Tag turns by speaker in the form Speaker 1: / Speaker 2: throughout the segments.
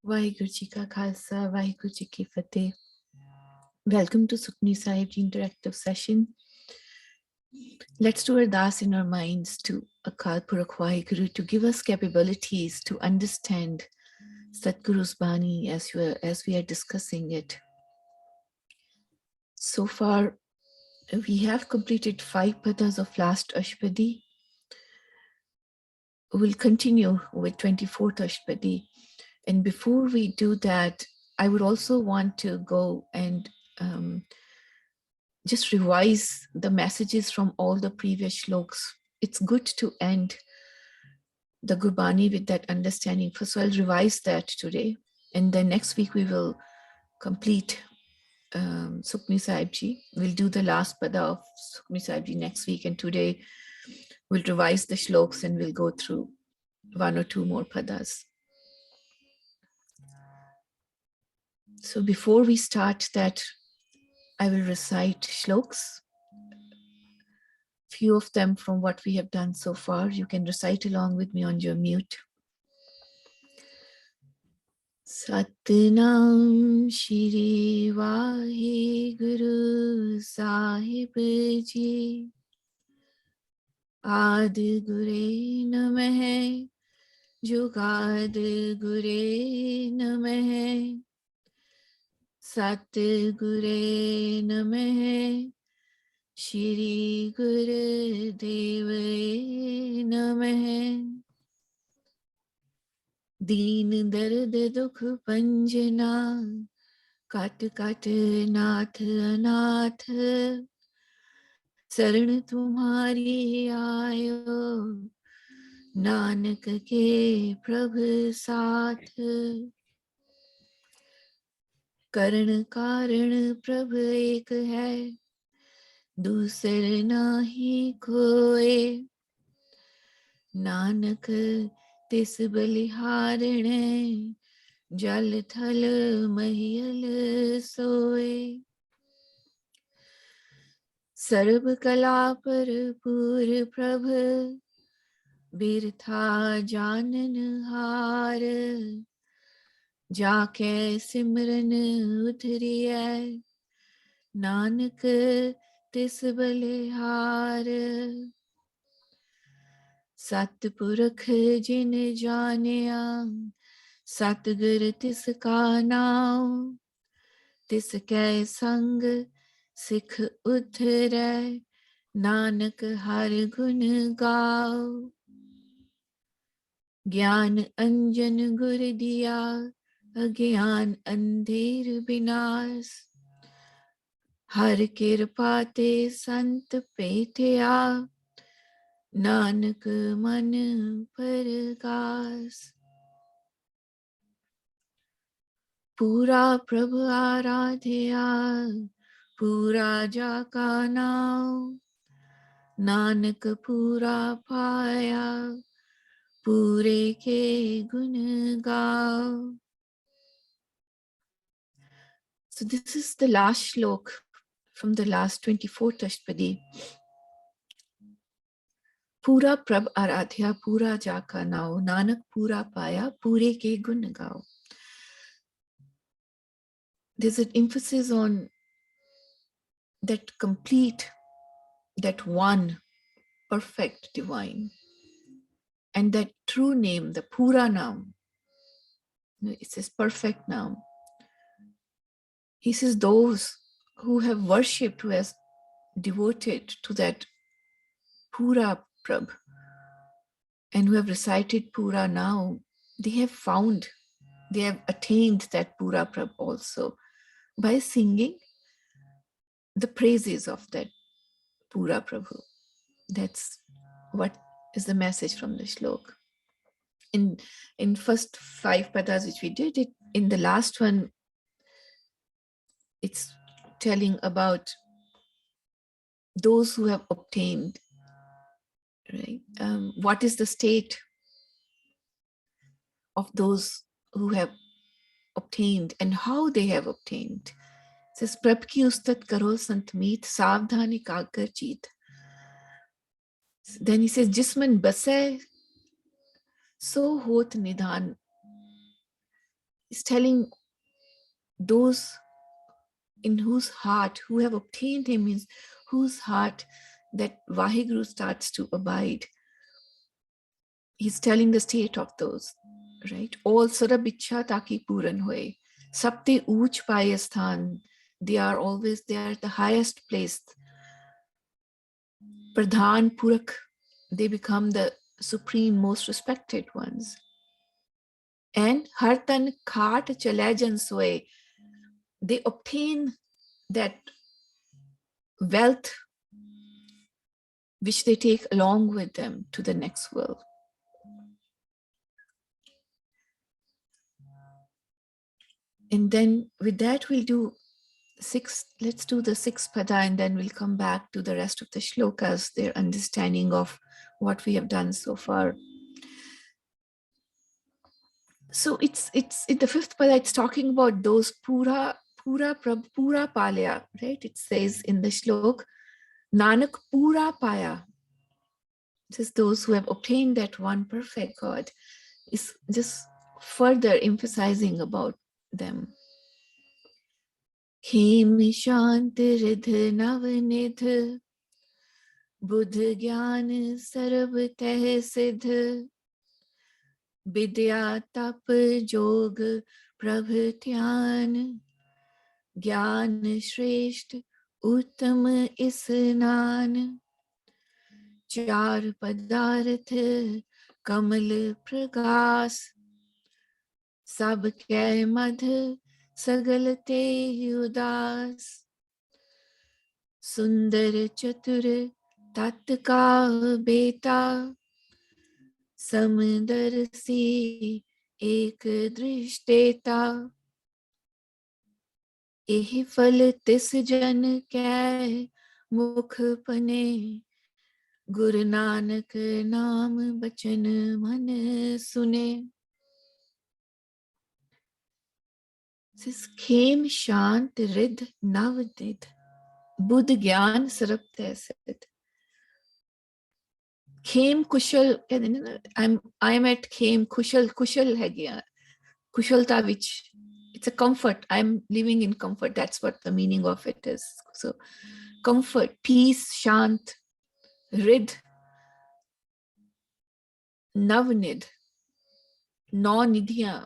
Speaker 1: Vaheguru Ji Ka Khalsa, Vaheguru Ji Ki Fateh. Welcome to Sukhmani Sahib Ji interactive session. Let's do ardas in our minds to Akal Purakh Vaheguru to give us capabilities to understand Satguru's Bani as we are discussing it. So far, we have completed 5 padas of last Ashpadi. We'll continue with 24th Ashpadi. And before we do that, I would also want to go and just revise the messages from all the previous shloks. It's good to end the Gurbani with that understanding. First, so I'll revise that today. And then next week we will complete Sukhmani Sahib Ji. We'll do the last pada of Sukhmani Sahib Ji next week. And today we'll revise the shloks and we'll go through 1 or 2 more padas. So before we start that, I will recite shloks. Few of them from what we have done so far. You can recite along with me on your mute. Satnam Shri Vaheguru Sahib Ji Adi Gure Namah Jugad Gure Namah Sat Gure Namah Shri Guru Deva Namah Deen Dard Dukh Panjana Kat Kat Nath Anath Saran Tumhari Aayo Nanak Ke Prabh Saath Karan Karan Prabh Ek Hai दूसर नाही कोय नानक तिस बलिहारण जल थल महियल सोय सर्व कला पर पूर प्रभ बिरथा जानन हार जाके सिमरन उतरिय नानक तिस बलिहार सतपुरख जिन जानिया सतगुर तिस का नाम तिस कै संग सिख उतरै नानक हर गुण गाओ ज्ञान अंजन गुर दिया अज्ञान अंधेर विनाश हर कृपा ते संत पेठिया नानक मन परगास पूरा प्रभु आराध्या पूरा जाका नाम नानक पूरा पाया पूरे के गुण गाओ. So this is the last shlok from the last 24th Ashtapadi. Pura prab aradhya, pura jaka nao, nanak pura paya, pure ke gun gao. There's an emphasis on that complete, that one, perfect divine. And that true name, the pura naam, it says perfect naam. He says those who have worshipped, who has devoted to that pura prab and who have recited pura now, they have found, they have attained that pura prab also by singing the praises of that pura prabhu. That's what is the message from the shlok. In first 5 padas which we did, it in the last one it's telling about those who have obtained, right? What is the state of those who have obtained and how they have obtained. It says, Prab ki ustat karo sant meet, savdhani kagar jeet. Then he says, Jisman basay, so hot nidhan. He's telling those in whose heart, who have obtained him, in whose heart that Vaheguru starts to abide. He's telling the state of those, right? All sarab ichha taki puran hoye. Sabte uuch paye sthan. They are always there at the highest place. Pradhan Purak, they become the supreme, most respected ones. And Hartan Khat Chalajan Soe, they obtain that wealth which they take along with them to the next world. And then with that we'll do let's do the sixth pada, and then we'll come back to the rest of the shlokas, their understanding of what we have done so far. So it's in the fifth pada, it's talking about those pura palya, right? It says in the shlok, Nanak pura paya. It says those who have obtained that one perfect God. Is just further emphasizing about them. Hem shant ridh navnidh buddh gyan sarab teh siddh vidya tap jog prabhatyan gyan shresht uttam isnan char padarth kamal pragas sab ke madh sagalate udas sundar chatur tat ka beta samdar si ek drishteta ehi fal tis jan ke mukh pane Guru Nanak naam bachan man sune. This came shant rid navdid buddh gyan sarab taisit. Came kushal, I'm at came kushal hai gya. Kushalta, which it's a comfort. I'm living in comfort. That's what the meaning of it is. So comfort, peace, shant, rid, navnid, nidhya,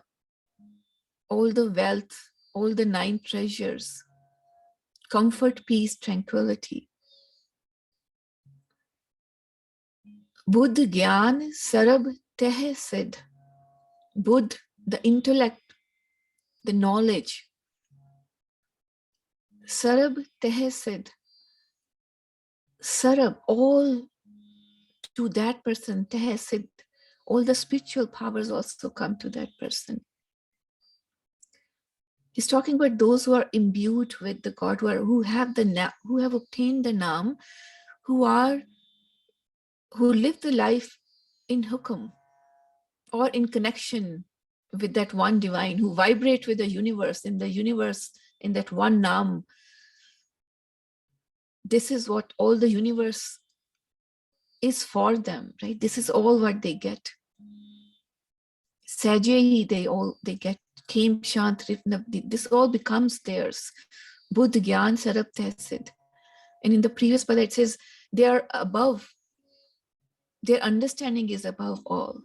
Speaker 1: all the wealth, all the 9 treasures, comfort, peace, tranquility. Buddh Gyan Sarab Teh Siddh. Buddh, the intellect, the knowledge. Sarab Teh Siddh. Sarab, all to that person, Teh Siddh. All the spiritual powers also come to that person. He's talking about those who are imbued with the God, who have obtained the Naam, who live the life in hukum or in connection with that one divine, who vibrate with the universe, in that one Naam. This is what all the universe is for them, right? This is all what they get. Sajayi, they get. Came Shant Rifna, this all becomes theirs. Buddh Gyan Sarab Tehsid. And in the previous pada it says they are above, their understanding is above all.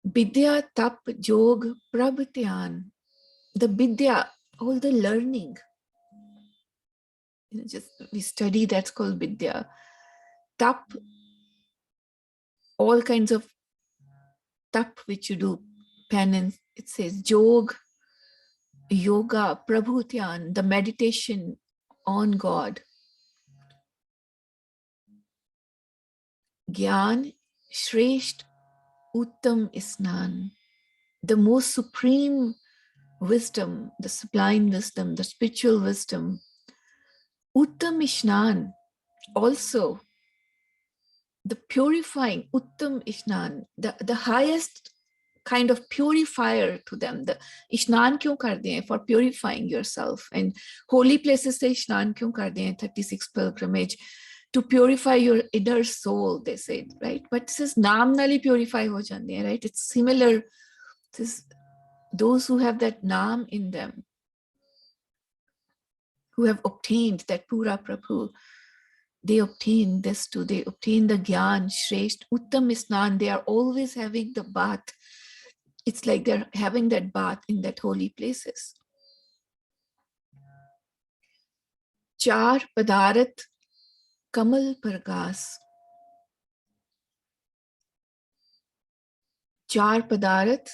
Speaker 1: Vidya Tap Jog Prabhatyan. The Vidya, all the learning. We study, that's called Vidya. Tap, all kinds of tap which you do, penance. It says Jog, yoga, prabhutyan, the meditation on God. Gyan, shresht, uttam isnan, the most supreme wisdom, the sublime wisdom, the spiritual wisdom. Uttam ishnan, also the purifying, uttam ishnan, the highest kind of purifier to them. The ishnan kyun karte hain? For purifying yourself. And holy places say ishnan kyun karte hain? 36 pilgrimage to purify your inner soul, they say, right? But this is namnali purify ho jande hain, right? It's similar Those who have that Naam in them, who have obtained that Pura Prabhu, they obtain this too. They obtain the Gyan, Shresht, Uttam Isnan. They are always having the bath. It's like they're having that bath in that holy places. Char Padarat Kamal Pargas. Char Padarat,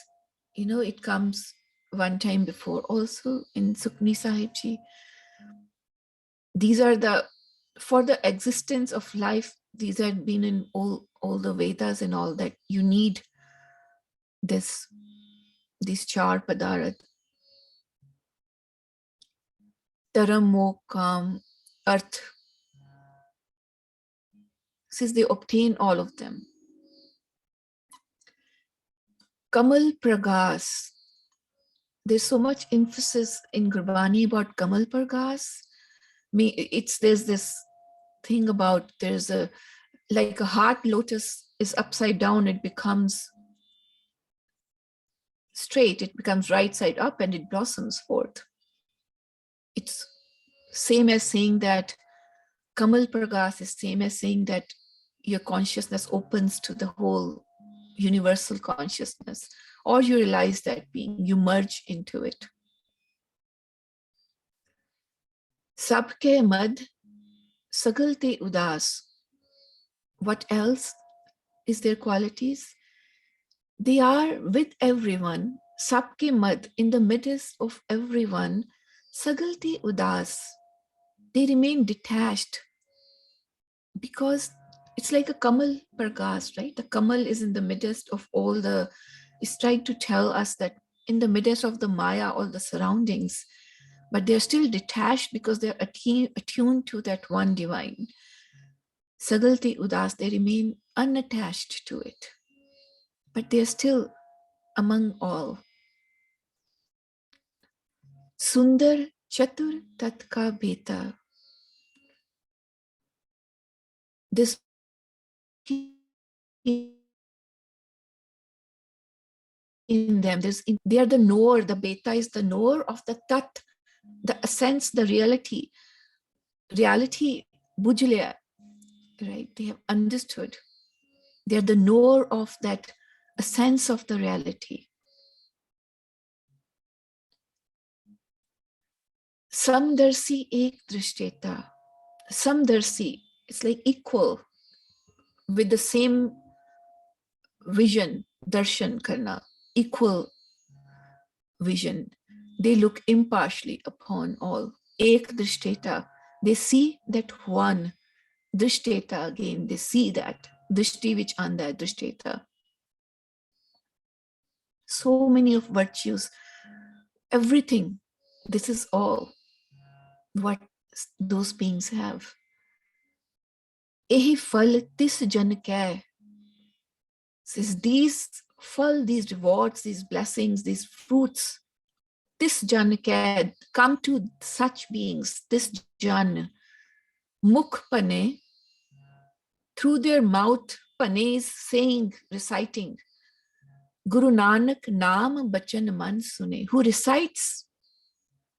Speaker 1: it comes one time before also in Sukhmani Sahib Ji. These are for the existence of life, these have been in all the Vedas and all that. You need this Char Padarat. Taram, Mokh, Kam, Arth. Since they obtain all of them. Kamal Pragas. There's so much emphasis in Gurbani about Kamal Pragas. There's this thing about like a heart lotus is upside down, it becomes straight, it becomes right side up and it blossoms forth. It's same as saying that Kamal Pragas is same as saying that your consciousness opens to the whole universal consciousness, or you realize that being, you merge into it. Sabke mad sagalte udas. What else is their qualities? They are with everyone, sabke mad, in the midst of everyone, sagalte udas. They remain detached because it's like a Kamal Pargas, right? The Kamal is in the midst of it's trying to tell us that in the midst of the Maya, all the surroundings, but they're still detached because they're attuned to that one divine. Sagalte Udas, they remain unattached to it, but they're still among all. Sundar Chatur Tatka Beta. This in them, they are the knower. The Beta is the knower of the Tat, the essence, the reality. Reality, Bujlaya, right? They have understood. They are the knower of that essence of the reality. Samdarsi ek drishteta. Samdarsi, it's like equal with the same vision, darshan karna, equal vision. They look impartially upon all. Ek drishteta, they see that one. Drishteta, again, they see that. Drishti which anda, drishteta. So many of virtues, everything. This is all what those beings have. Ehi phal tis jan kay. Says these phal, these rewards, these blessings, these fruits, this jan kay, come to such beings, this jan, mukh pane, through their mouth, pane is saying, reciting, Guru Nanak Naam Bachan Man Sune, who recites,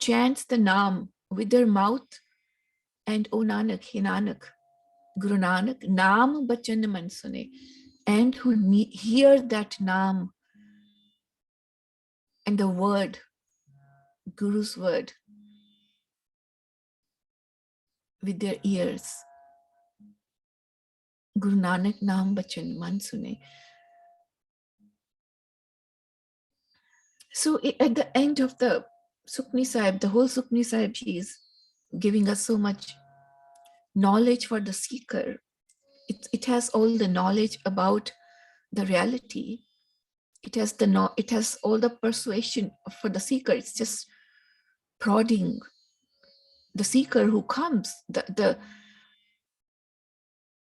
Speaker 1: chants the Naam with their mouth, and O Nanak, He Nanak, Guru Nanak Naam Bachan Man Sune, and who hear that Naam and the word, Guru's word, with their ears. Guru Nanak Naam Bachan Man Sune. So at the end of the Sukhmani Sahib, the whole Sukhmani Sahib, she is giving us so much knowledge for the seeker. It has all the knowledge about the reality. It has all the persuasion for the seeker. It's just prodding the seeker who comes.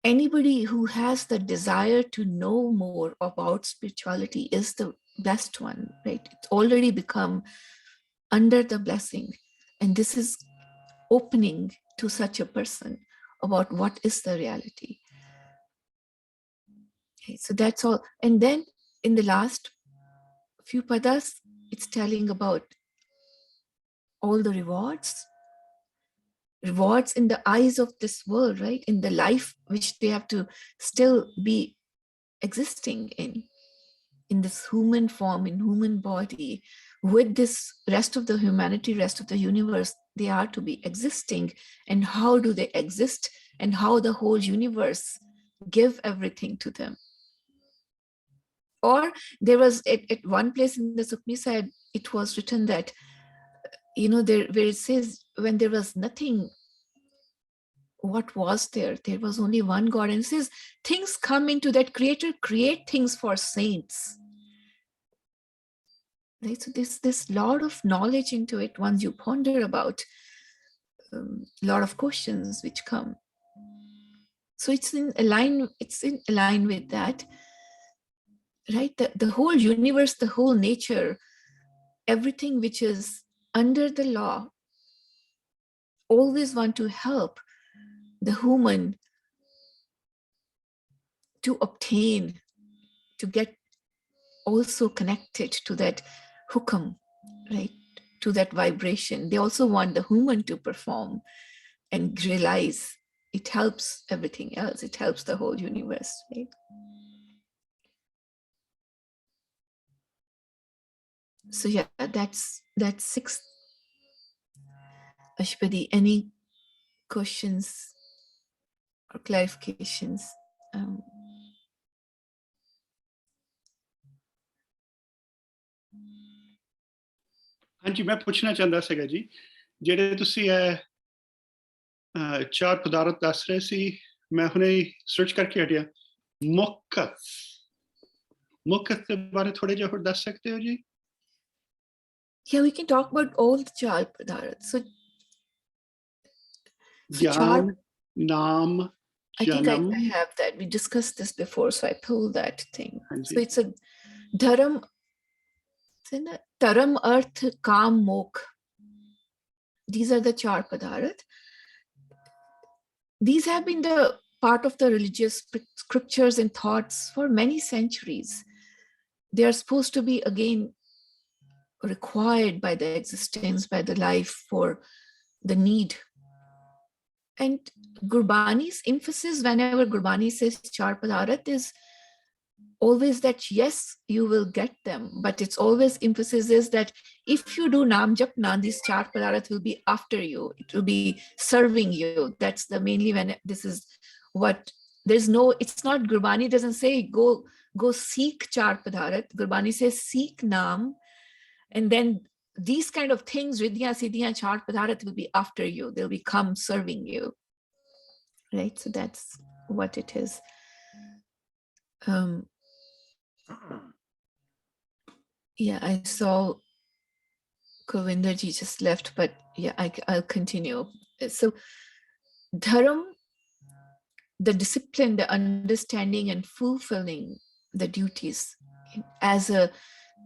Speaker 1: Anybody who has the desire to know more about spirituality is the blessed one, right? It's already become under the blessing. And this is opening to such a person about what is the reality. Okay, so that's all. And then in the last few padas, it's telling about all the rewards in the eyes of this world, right? In the life which they have to still be existing in this human form, in human body, with this rest of the humanity, rest of the universe, they are to be existing. And how do they exist? And how the whole universe give everything to them. Or there was at one place in the Sukhmani side, it was written that, there where it says, when there was nothing, what was there? There was only one God. And it says, things come into that creator, create things for saints. Right? So this lot of knowledge into it, once you ponder about a lot of questions which come. So it's in line with that, right? The whole universe, the whole nature, everything which is under the law, always want to help the human to obtain, to get also connected to that hukam, right? To that vibration. They also want the human to perform and realize it helps everything else. It helps the whole universe, right? So yeah, that's sixth. Ashpadi, any questions or clarifications?
Speaker 2: ਹਾਂਜੀ, ਮੈਂ ਪੁੱਛਣਾ ਚਾਹੁੰਦਾ ਸੀਗਾ ਜੀ, ਜਿਹੜੇ ਤੁਸੀਂ ਇਹ ਚਾਰ ਪਦਾਰਥ ਦੱਸ ਰਹੇ ਸੀ, ਮੈਂ ਹੁਣੇ ਸਰਚ ਕਰਕੇ ਹਟਿਆ, ਮੁਕਤ ਦੇ ਬਾਰੇ ਥੋੜੇ ਜਿਹਾ ਹੋਰ ਦੱਸ ਸਕਦੇ ਹੋ ਜੀ?
Speaker 1: Yeah, we can talk about all the char padarth. So char,
Speaker 2: naam,
Speaker 1: I think I have that. We discussed this before, so I pulled that thing. So it's a dharam, taram, arth, kam, mokh. These are the char padarth. These have been the part of the religious scriptures and thoughts for many centuries. They are supposed to be, again, required by the existence, by the life, for the need. And Gurbani's emphasis, whenever Gurbani says char padarth, is always that yes, you will get them, but it's always emphasis is that if you do nam japna, this char padarth will be after you, it will be serving you. That's the mainly when this is what, there's no, it's not, Gurbani doesn't say go seek char padarth. Gurbani says seek nam, and then these kind of things, riddhiya, siddhiya, char padarth, will be after you. They'll become serving you. Right? So that's what it is. Yeah, I saw Govinderji just left, but yeah, I'll continue. So dharam, the discipline, the understanding and fulfilling the duties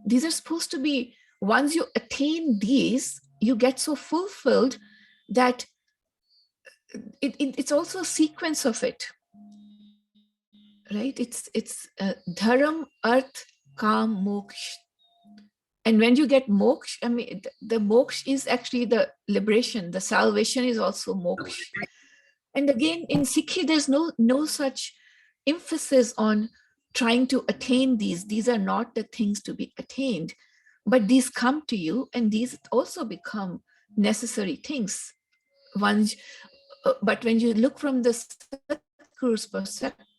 Speaker 1: these are supposed to be, once you attain these, you get so fulfilled that it's also a sequence of it, right? It's dharam, arth, kam, moksha. And when you get moksha, I mean, the moksha is actually the liberation. The salvation is also moksha. And again, in Sikhi, there's no such emphasis on trying to attain these. These are not the things to be attained, but these come to you, and these also become necessary things. But when you look from the Sadhguru's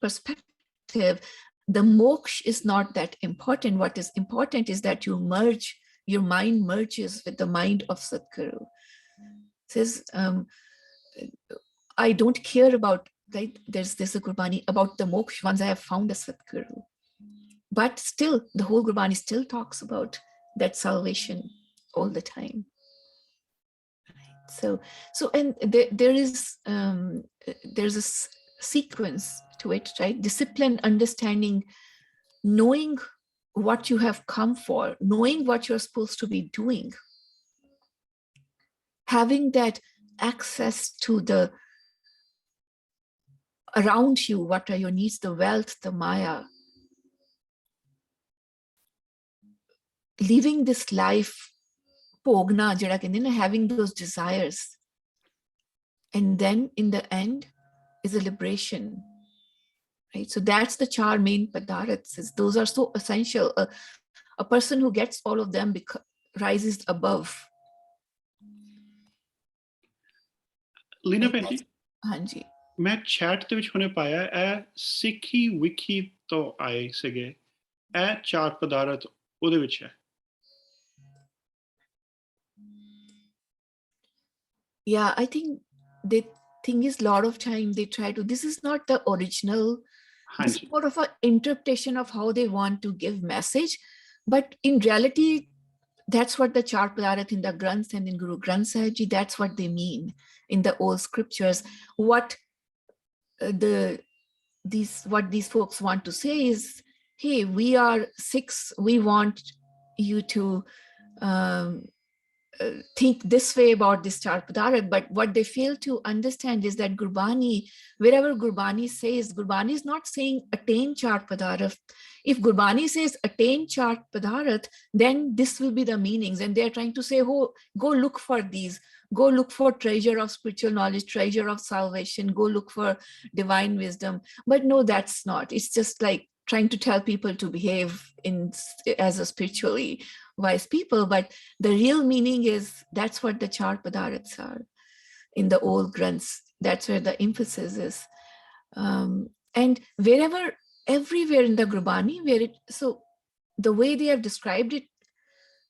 Speaker 1: perspective, the moksha is not that important. What is important is that you merge, your mind merges with the mind of Sadhguru. It says, I don't care about, right? There's a Gurbani about the moksha once I have found a Sadhguru. But still, the whole Gurbani still talks about that salvation all the time. So and there's a sequence to it, right? Discipline, understanding, knowing what you have come for, knowing what you're supposed to be doing, having that access to the around you, what are your needs, the wealth, the maya, living this life, pogna, jada kehndे na, having those desires. And then in the end is a liberation, right? So that's the char main padarthas. Those are so essential. A person who gets all of them rises above.
Speaker 2: ਲੀਨਾ ਭੈਣ ਜੀ,
Speaker 1: ਹਾਂਜੀ,
Speaker 2: ਮੈਂ chat ਦੇ ਵਿੱਚ ਹੁਣੇ ਪਾਇਆ ਇਹ ਸਿੱਖੀ ਵਿਕੀ ਤੋਂ ਆਏ ਸੀਗੇ, ਇਹ 4 ਪਦਾਰਥ ਉਹਦੇ ਵਿੱਚ ਹੈ।
Speaker 1: Yeah, I think the thing is, a lot of time they try to, this is not the original, this is more of an interpretation of how they want to give message, but in reality that's what the char padarat in the Granth and in Guru Granth Sahib Ji, that's what they mean in the old scriptures. What these folks want to say is, hey, we are Sikhs, we want you to think this way about this char padarat. But what they fail to understand is that Gurbani, wherever Gurbani says, Gurbani is not saying attain char padarat. If Gurbani says attain char padarat, then this will be the meanings, and they're trying to say, oh, go look for these, go look for treasure of spiritual knowledge, treasure of salvation, go look for divine wisdom. But no, that's not. It's just like trying to tell people to behave as a spiritually wise people. But the real meaning is, that's what the char padarthas are in the old granths. That's where the emphasis is. And everywhere in the Gurbani, so the way they have described it,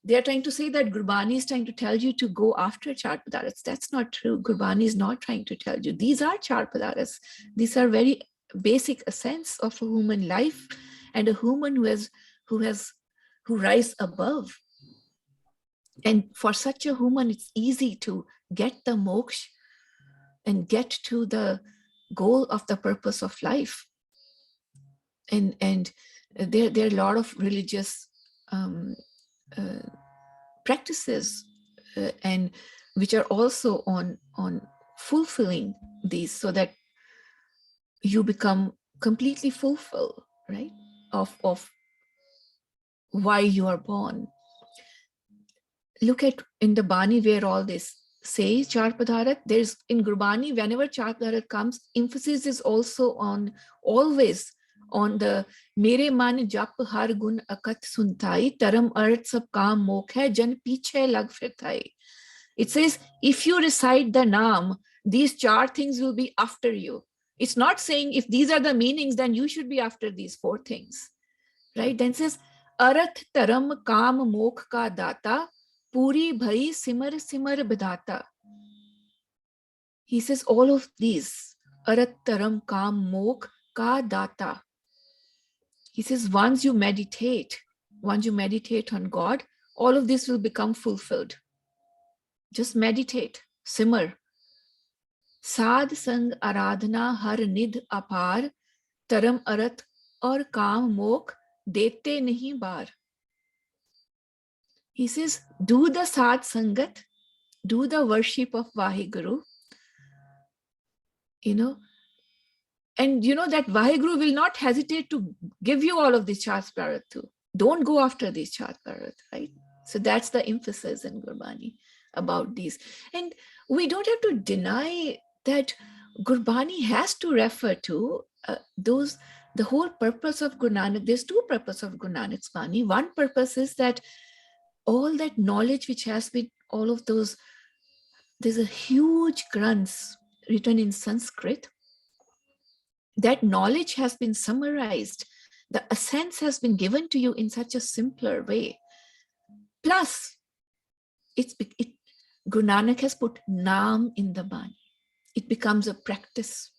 Speaker 1: they are trying to say that Gurbani is trying to tell you to go after char padarthas. That's not true. Gurbani is not trying to tell you. These are char padarthas. These are very basic essence of a human life, and a human who rise above. And for such a human, it's easy to get the moksha and get to the goal of the purpose of life. And there are a lot of religious practices and which are also on fulfilling these, so that you become completely fulfilled, right, of why you are born. Look at in the Bani where all this says char padarat. There's in Gurbani, whenever char padarat comes, emphasis is also always on the mere man jap har gun akat suntai, taram art sab kaam mokh hai, jan piche lag firtai. It says, if you recite the naam, these 4 things will be after you. It's not saying if these are the meanings, then you should be after these 4 things, right? Then it says, arth taram kaam mokh ka data, puri bhai simar simar bidata. He says all of these, arth taram kaam mokh ka data. He says once you meditate on God, all of this will become fulfilled. Just meditate, simmer. Sad sang aradhana har nidh apar, taram arat aur kaam mokh dete nahi bar. He says, do the sad sangat, do the worship of Vaheguru, and that Vaheguru will not hesitate to give you all of these char padarat too. Don't go after these char padarat, right? So that's the emphasis in Gurbani about these. And we don't have to deny that Gurbani has to refer to the whole purpose of Guru Nanak. There's 2 purposes of Guru Nanak's Bani. One purpose is that all that knowledge which has been, all of those, there's a huge granths written in Sanskrit. That knowledge has been summarized. The essence has been given to you in such a simpler way. Plus, Guru Nanak has put naam in the Bani. It becomes a practice.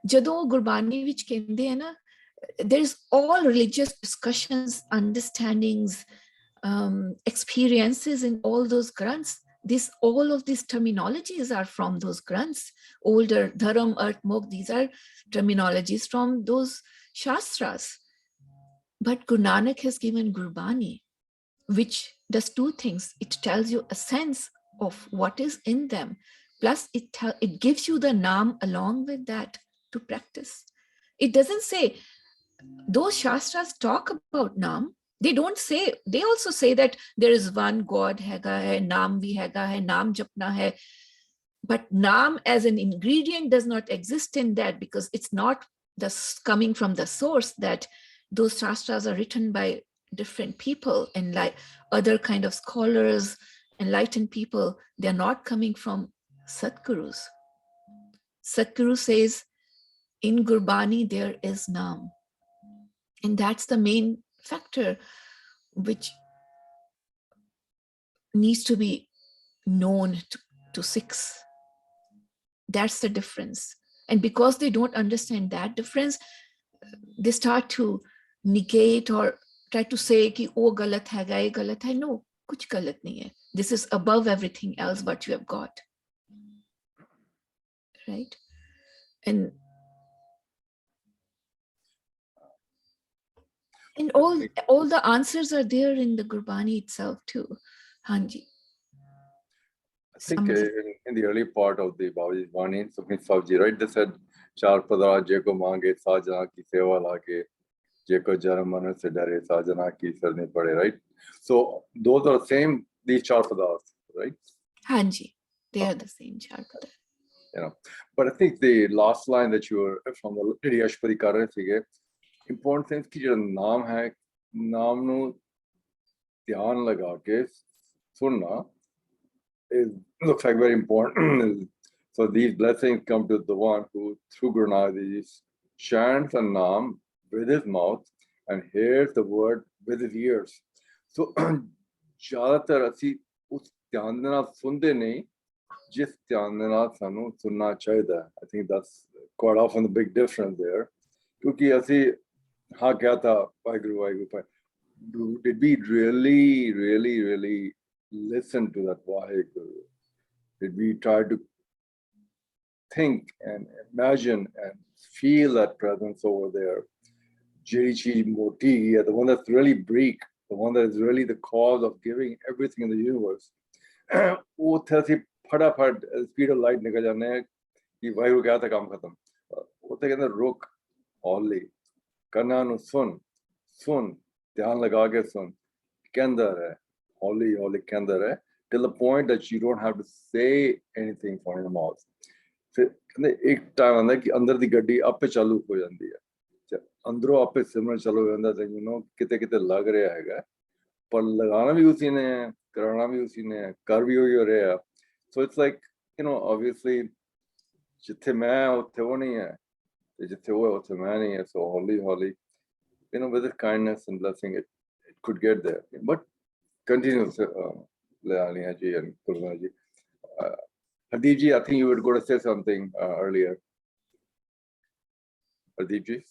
Speaker 1: Jadon Gurbani vich kende hai na, there's all religious discussions, understandings, experiences in all those granths. All of these terminologies are from those granths. Older dharam, arth, mokh, these are terminologies from those shastras. But Guru Nanak has given Gurbani, which does 2 things. It tells you a sense of what is in them. Plus, it gives you the naam along with that to practice. It doesn't say, those shastras talk about naam, They don't say, they also say that there is one God, hega hai, naam vi hega hai, naam japna hai. But naam as an ingredient does not exist in that, because it's not coming from the source, that those shastras are written by different people and like other kind of scholars, enlightened people. They're not coming from Satgurus. Satguru says, in Gurbani, there is naam. And that's the main factor which needs to be known to Sikhs. That's the difference. And because they don't understand that difference, they start to negate or try to say ki oh galat hai, ye galat hai. No, kuch galat nahi hai. This is above everything else what you have got. Right? And all the answers are there in the Gurbani itself too. Hanji.
Speaker 3: I think in the early part of the Babaji's Vani, Sukhmani Sahib ji, right, they said, Char padara jeko mange sajana ki seva lage, jeko jaramana se dare sajana ki sarne pade, right? So those are the same, these char padaras, right?
Speaker 1: Hanji, they are the same char padara.
Speaker 3: You know, but I think the last line that you were from the Lady Ashpari kar rahe thige, important thing is ki jehda naam hai, naam nu dhyan laga ke sunna looks like very important. So these blessings come to the one who through Guru Nanak Dev Ji chants a naam with his mouth and hears the word with his ears. So ज़्यादातर ਅਸੀਂ ਉਸ ਧਿਆਨ ਦੇ ਨਾਲ ਸੁਣਦੇ ਨਹੀਂ, ਜਿਸ ਧਿਆਨ ਦੇ ਨਾਲ ਸਾਨੂੰ ਸੁਣਨਾ ਚਾਹੀਦਾ. I think that's quite often the big difference there. ਕਿਉਂਕਿ ਅਸੀਂ ਹਾਂ ਕਿਹਾ था Waheguru did we really listen to that Vaheguru? Did we try to think and imagine and feel that presence over there? Jiri Chi Moti, the one that's really bleak, the one that is really the cause of giving everything in the universe. वो थे ऐसी फटाफट speed of light निकल जाने हैं कि वाहिगुरु क्या था काम खत्म. वो थे कहते रुक हौली करना नु सुन ध्यान लगा के सुन के अंदर है holi kandar hai, till the point that you don't have to say anything from your mouth. फिर एक टाइम आंदा कि अंदर दी गड्डी आपे चालू हो जाती है, अंदरों आपे सिमरन चालू हो जाता है, you know किते किते लग रहा हैगा, पर लगाना भी उसी ने है, कराना भी उसी ने है, कर भी वही हो रहा है. So it's like, you know, obviously जिथे मैं उथे वो नहीं है, जिथे वो है उथे मैं नहीं है. So holi, you know, with the kindness and blessing, it could get there. But continue, Leani ji and Purna ji. Hardeep ji, I think you were going to say something earlier. Hardeep ji?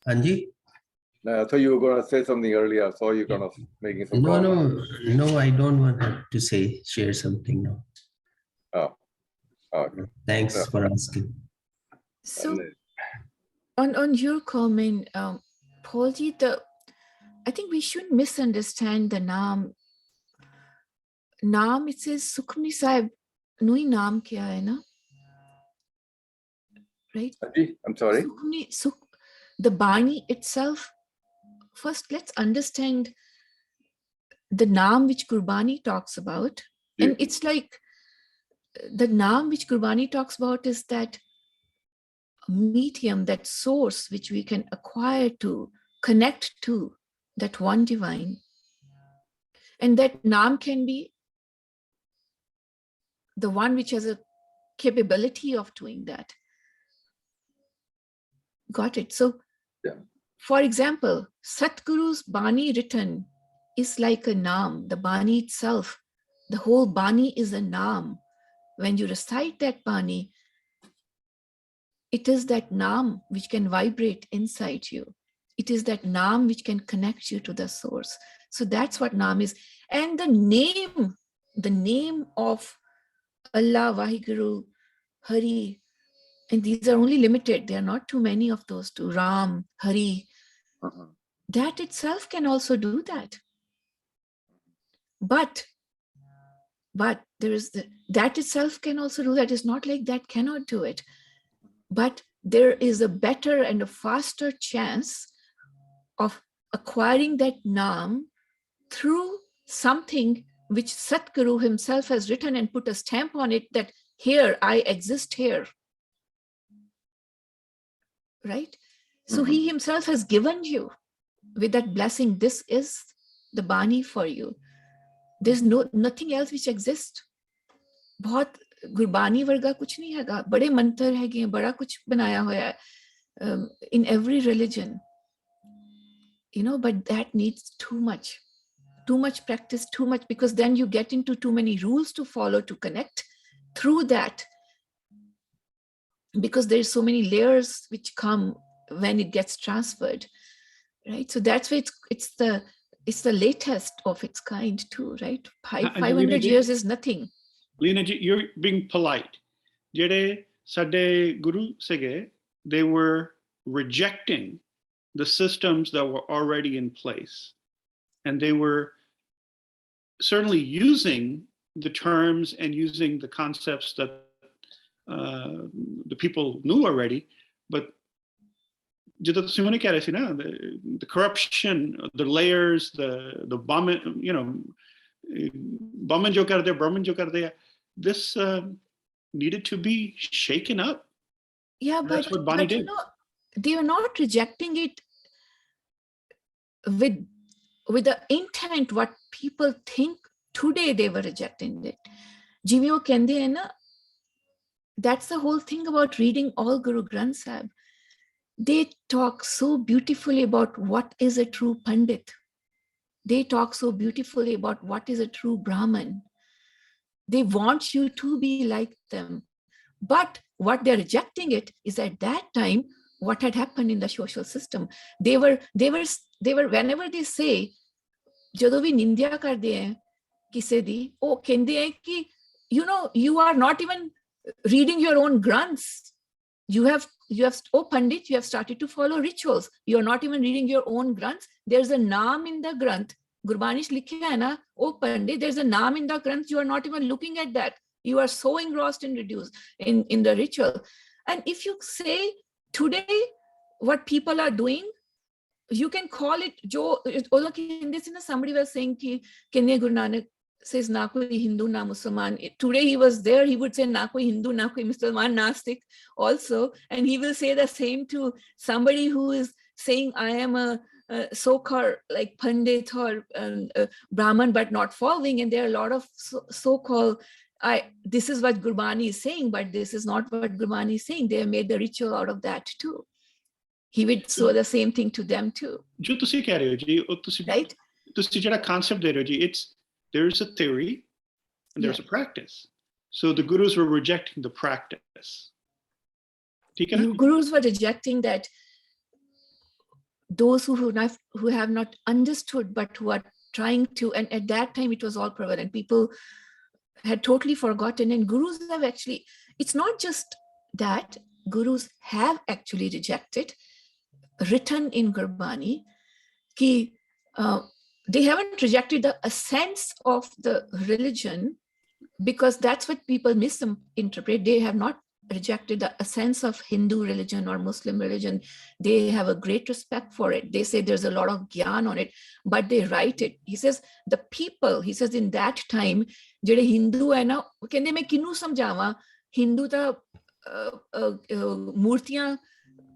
Speaker 4: Anji?
Speaker 3: I thought you were going to say something earlier. I saw you kind of making some comments.
Speaker 4: No, I don't want to share something now.
Speaker 3: Oh, okay.
Speaker 4: Thanks for asking.
Speaker 1: So, on your comment, Paulji, I think we shouldn't misunderstand the naam. Naam, it says Sukhmani Sahib, nui naam kya hai na? Right?
Speaker 3: I'm sorry.
Speaker 1: The Bani itself, first let's understand the naam which Gurbani talks about. And it's like the naam which Gurbani talks about is that medium, that source which we can acquire to connect to that one divine. And that naam can be the one which has a capability of doing that. Got it? So, for example, Satguru's Bani written is like a naam, the Bani itself. The whole Bani is a naam. When you recite that Bani, it is that naam which can vibrate inside you. It is that naam which can connect you to the source. So that's what naam is. And the name of Allah, Vaheguru, Hari, and these are only limited. There are not too many of those two, Ram, Hari. That itself can also do that. But there is that itself can also do that. It's not like that cannot do it. But there is a better and a faster chance of acquiring that naam through something which Satguru himself has written and put a stamp on it, that here I exist here. Right? So he himself has given you with that blessing, this is the Bani for you. There's nothing else which exists. बहुत गुरबानी वर्गा कुछ नहीं हैगा, बड़े मंत्र हैगे, बड़ा कुछ बनाया होया है in every religion, you know, but that needs too much practice, too much, because then you get into too many rules to follow to connect through that, because there's so many layers which come when it gets transferred, right? So that's why it's the latest of its kind too, right? 500 years is nothing.
Speaker 2: Leena ji, you're being polite. Jede sade guru sige, they were rejecting the systems that were already in place. And they were certainly using the terms and using the concepts that the people knew already, but the corruption, the layers, the Brahman, you know, Brahman jo karde, this needed to be shaken up.
Speaker 1: Yeah,
Speaker 2: and that's what Bani did.
Speaker 1: You know, they were not rejecting it with the intent what people think today they were rejecting it. Jive wo kende hai na, that's the whole thing about reading all Guru Granth Sahib. They talk so beautifully about what is a true Pandit. They talk so beautifully about what is a true Brahman. They want you to be like them. But what they're rejecting it is at that time, what had happened in the social system. They were whenever they say, ਜਦੋਂ ਵੀ ਨਿੰਦਿਆ ਕਰਦੇ ਹੈ ਕਿਸੇ ਦੀ, ਉਹ ਕਹਿੰਦੇ ਹੈ ਕਿ, you know, you are not even reading your own granths. You have, oh Pandit, you have started to follow rituals. You're not even reading your own granths. There's a naam in the granth. Gurbanish likhe hai na, oh Pandit, there's a naam in the granth. You are not even looking at that. You are so engrossed and reduced in the ritual. And if you say today what people are doing, you can call it, somebody was saying ki Kenya Guru Nanak says na koi Hindu na Musliman. Today he was there, he would say na koi Hindu, na koi Musliman, Nastik also, and he will say the same to somebody who is saying I am a so-called like Pandit or Brahman but not following, and there are a lot of so-called this is what Gurbani is saying, but this is not what Gurbani is saying. They have made the ritual out of that too. He would say the same thing to them too.
Speaker 2: Jo tusi keh rahe ho ji,
Speaker 1: right?
Speaker 2: Tusi jehda concept de rahe ho ji, there's a theory and there's a practice. So the gurus were rejecting the practice.
Speaker 1: Gurus were rejecting that. Those who have not understood, but who are trying to, and at that time it was all prevalent. People had totally forgotten, and gurus have actually, it's not just that, gurus have actually rejected, written in Gurbani, ki they haven't rejected the essence of the religion, because that's what people misinterpret. They have not rejected the essence of Hindu religion or Muslim religion. They have a great respect for it. They say there's a lot of gyan on it, but they write it. He says the people, he says in that time, jehde Hindu hai na, kende main kinu samjhawa, Hindu ta murtiyan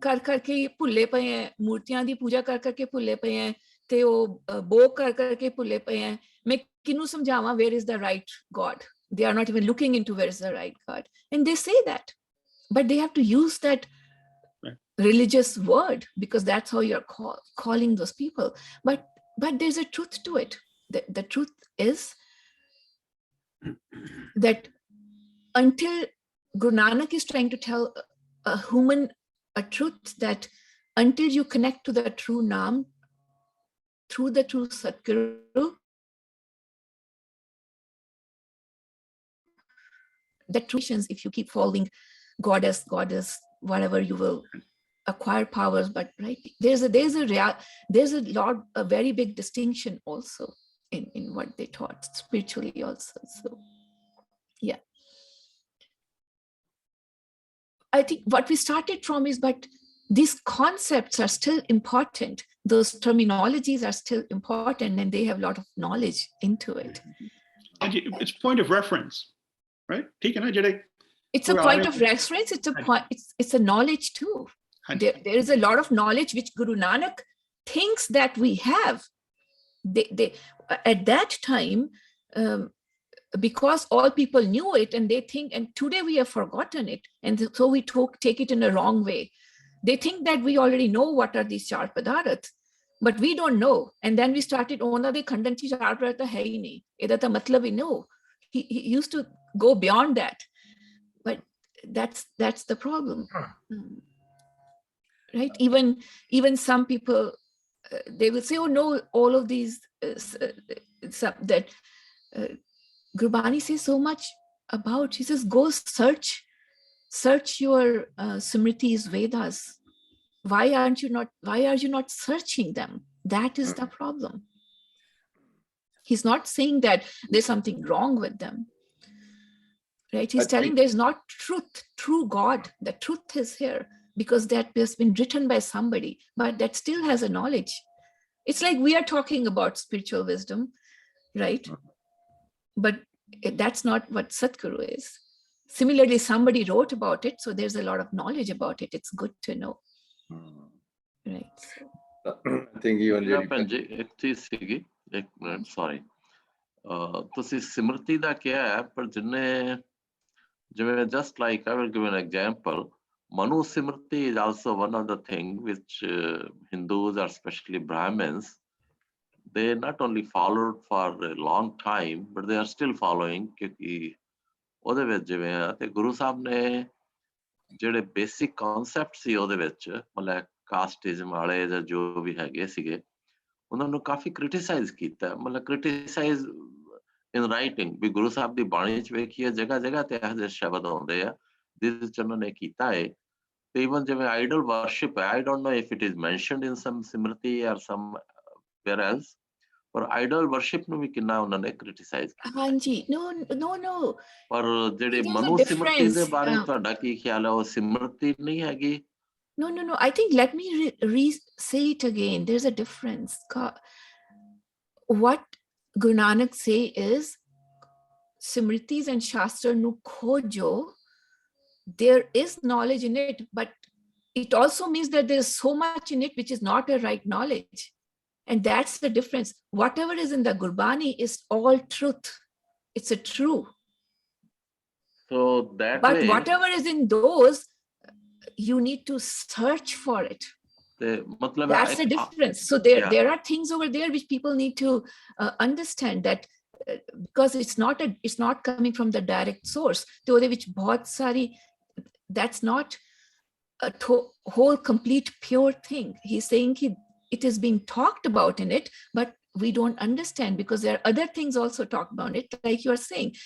Speaker 1: कर करके भुल्ले पे हैं, मूर्तियां दी पूजा कर करके भुल्ले पे हैं, ते वो भोग कर करके भुल्ले पे हैं. मैं किनु समझावा where is the right God? They are not even looking into where is the right God, and they say that, but they have to use that religious word because that's how you're calling those people. But there's a truth to it. The truth is that until Guru Nanak is trying to tell a human a truth, that until you connect to the true Naam, through the true Satguru, the traditions, if you keep following goddess, whatever, you will acquire powers. But right, there's a very big distinction also in what they taught spiritually also. So yeah. I think what we started from is, but these concepts are still important. Those terminologies are still important, and they have a lot of knowledge into it.
Speaker 2: And it's point of reference, right? ठीक है ना जेडे
Speaker 1: It's a point of reference. It's a point. It's a knowledge too. There is a lot of knowledge which Guru Nanak thinks that we have. They at that time, because all people knew it, and they think, and today we have forgotten it, and so we take it in a wrong way. They think that we already know what are these char padarth, but we don't know. And then we started, "Ona de khandan chi char padarth hai hi nahi. Eda ta matlab hi no." He used to go beyond that, but that's the problem, right? Even some people, they will say, "Oh no, all of these that Gurbani says so much about." He says, "Go search your Smritis, Vedas. Why are you not searching them?" That is the problem. He's not saying that there's something wrong with them, right? He's telling there's not true God. The truth is here because that has been written by somebody, but that still has a knowledge. It's like we are talking about spiritual wisdom, right? But that's not what Satguru is. Similarly, somebody wrote about it, so there's a lot of knowledge about it. It's good to know, right? So.
Speaker 3: I think you already.
Speaker 5: एक चीज सीगी, एक minute, sorry, ਤੁਸੀਂ ਸਿਮਰਤੀ ਦਾ ਕਿਹਾ ਹੈ, ਪਰ ਜਿੰਨੇ ਜਿਵੇਂ just like I will give an example, Manu Simrti is also one of the things which Hindus or especially Brahmins, they not only followed for a long time, but they are still following, ਕਿਉਂਕਿ ਉਹਦੇ ਵਿੱਚ ਜਿਵੇਂ ਆ ਤੇ ਗੁਰੂ ਸਾਹਿਬ ਨੇ ਜਿਹੜੇ basic concept ਸੀ ਉਹਦੇ ਵਿੱਚ, ਮਤਲਬ ਕਾਸਟਿਜ਼ਮ ਵਾਲੇ ਜਾਂ ਜੋ ਵੀ ਹੈਗੇ ਸੀਗੇ, ਉਹਨਾਂ ਨੂੰ ਕਾਫੀ ਕ੍ਰਿਟਿਸਾਈਜ਼ ਕੀਤਾ, ਮਤਲਬ ਕ੍ਰਿਟਿਸਾਈਜ਼ ਇਨ ਰਾਈਟਿੰਗ, ਵੀ ਗੁਰੂ ਸਾਹਿਬ ਦੀ ਬਾਣੀ ਚ ਵੇਖੀਏ ਜਗ੍ਹਾ ਜਗ੍ਹਾ ਤੇ ਇਹੋ ਜਿਹੇ ਸ਼ਬਦ ਆਉਂਦੇ ਆ ਜਿਸ ਚ ਉਹਨਾਂ ਨੇ ਕੀਤਾ ਹੈ। ਤੇ ਈਵਨ ਜਿਵੇਂ ਆਈਡਲ ਵਰਸ਼ਿਪ ਹੈ, I don't know if it is mentioned in some Smriti or some where, ਪਰ ਆਈਡਲ ਵਰਸ਼ਿਪ ਨੂੰ ਵੀ ਕਿੰਨਾ ਉਹਨਾਂ ਨੇ ਕ੍ਰਿਟਿਸਾਈਜ਼ ਕੀਤਾ।
Speaker 1: ਹਾਂਜੀ, no
Speaker 5: ਪਰ ਜਿਹੜੇ ਮਨੂ ਸਿਮਰਤੀ ਦੇ ਬਾਰੇ ਤੁਹਾਡਾ ਕੀ ਖਿਆਲ ਹੈ? ਉਹ ਸਿਮਰਤੀ ਨਹੀਂ ਹੈਗੀ?
Speaker 1: No. I think let me say it again. There's a difference. What Guru Nanak say is, Simritis and Shastra nu khojo. There is knowledge in it, but it also means that there's so much in it which is not a right knowledge. And that's the difference. Whatever is in the Gurbani is all truth. It's a true.
Speaker 5: So that
Speaker 1: but
Speaker 5: way,
Speaker 1: whatever is in those, you need to search for it. That's the difference. So there are things over there which people need to understand, that because it's not coming from the direct source. That's not a whole complete pure thing. He's saying it is being talked about in it, but we don't understand because there are other things also talked about it, like you are saying.